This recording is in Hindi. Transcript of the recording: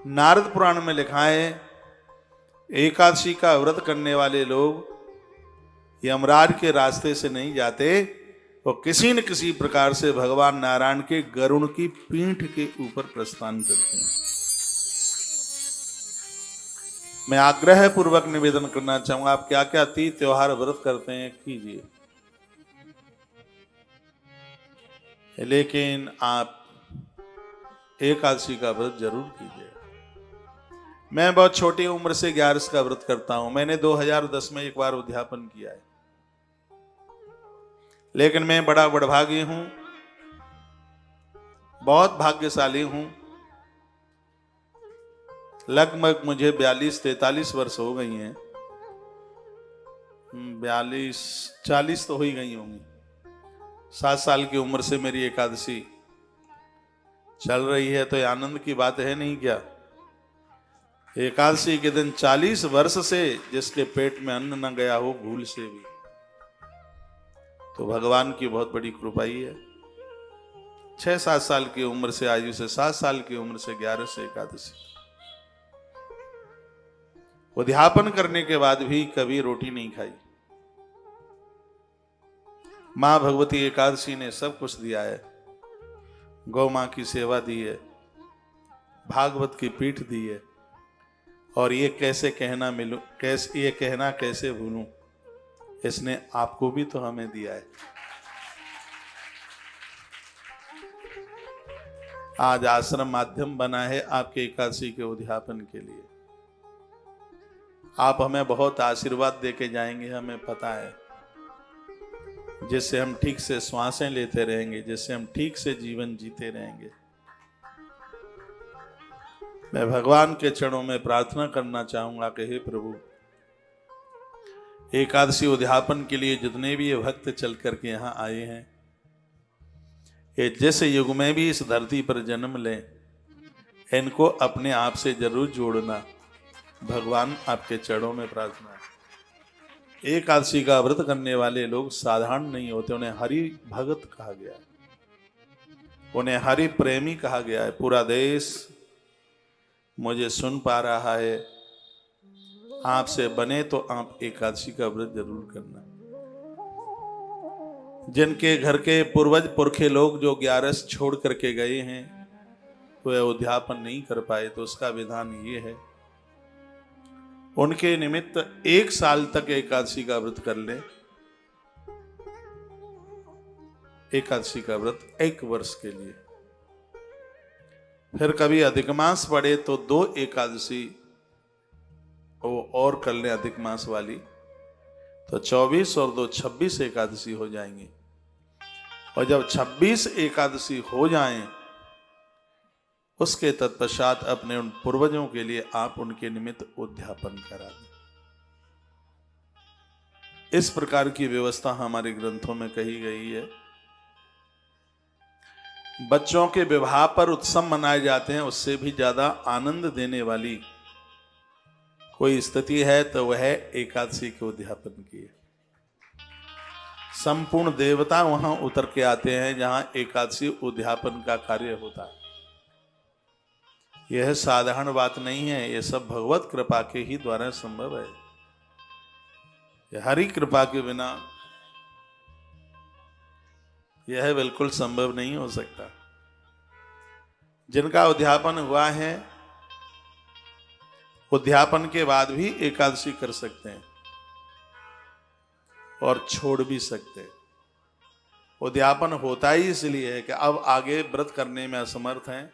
नारद पुराण में लिखा है, एकादशी का व्रत करने वाले लोग यमराज के रास्ते से नहीं जाते, वो किसी न किसी प्रकार से भगवान नारायण के गरुड़ की पीठ के ऊपर प्रस्थान करते हैं। मैं आग्रह पूर्वक निवेदन करना चाहूंगा, आप क्या क्या तीज त्योहार व्रत करते हैं कीजिए, लेकिन आप एकादशी का व्रत जरूर कीजिए। मैं बहुत छोटी उम्र से 11 का व्रत करता हूं। मैंने 2010 में एक बार उद्यापन किया है, लेकिन मैं बड़ा बड़भागी हूं, बहुत भाग्यशाली हूं। लगभग मुझे 42-43 वर्ष हो गई हैं, 42-40 तो हो ही गई होंगी। 7 साल की उम्र से मेरी एकादशी चल रही है, तो ये आनंद की बात है नहीं क्या? एकादशी के दिन 40 वर्ष से जिसके पेट में अन्न न गया हो भूल से भी, तो भगवान की बहुत बड़ी कृपा ही है। 6-7 साल की उम्र से, आयु से 7 साल की उम्र से 11 से एकादशी। उद्यापन करने के बाद भी कभी रोटी नहीं खाई। मां भगवती एकादशी ने सब कुछ दिया है। गौ मां की सेवा दी है, भागवत की पीठ दी है, और ये कैसे कहना मिलूं, कैसे ये कहना कैसे भूलूं, इसने आपको भी तो हमें दिया है। आज आश्रम माध्यम बना है आपके एकादशी के उद्यापन के लिए। आप हमें बहुत आशीर्वाद देके जाएंगे, हमें पता है, जिससे हम ठीक से श्वासें लेते रहेंगे, जिससे हम ठीक से जीवन जीते रहेंगे। मैं भगवान के चरणों में प्रार्थना करना चाहूंगा कि हे प्रभु, एकादशी उद्यापन के लिए जितने भी ये भक्त चल करके यहाँ आए हैं, ये जिस युग में भी इस धरती पर जन्म लें, इनको अपने आप से जरूर जोड़ना। भगवान आपके चरणों में प्रार्थना है। एकादशी का व्रत करने वाले लोग साधारण नहीं होते, उन्हें हरि भगत कहा गया है, उन्हें हरि प्रेमी कहा गया है। पूरा देश मुझे सुन पा रहा है, आपसे बने तो आप एकादशी का व्रत जरूर करना। जिनके घर के पूर्वज पुरखे लोग जो 11 छोड़ करके गए हैं, वह उद्यापन नहीं कर पाए, तो उसका विधान ये है, उनके निमित्त 1 साल तक एकादशी का व्रत कर ले। एकादशी का व्रत 1 वर्ष के लिए। फिर कभी अधिक मास पड़े तो 2 एकादशी वो और कर ले अधिक मास वाली, तो 24 और 2 26 एकादशी हो जाएंगी। और जब 26 एकादशी हो जाएं, उसके तत्पश्चात अपने उन पूर्वजों के लिए आप उनके निमित्त उद्यापन करा दें। इस प्रकार की व्यवस्था हमारे ग्रंथों में कही गई है। बच्चों के विवाह पर उत्सव मनाए जाते हैं, उससे भी ज्यादा आनंद देने वाली कोई स्थिति है तो वह एकादशी के उद्यापन की है। संपूर्ण देवता वहां उतर के आते हैं जहां एकादशी उद्यापन का कार्य होता है। यह साधारण बात नहीं है, यह सब भगवत कृपा के ही द्वारा संभव है। यह हरि कृपा के बिना यह बिल्कुल संभव नहीं हो सकता। जिनका उद्यापन हुआ है, उद्यापन के बाद भी एकादशी कर सकते हैं और छोड़ भी सकते हैं। उद्यापन होता ही इसलिए है कि अब आगे व्रत करने में असमर्थ हैं,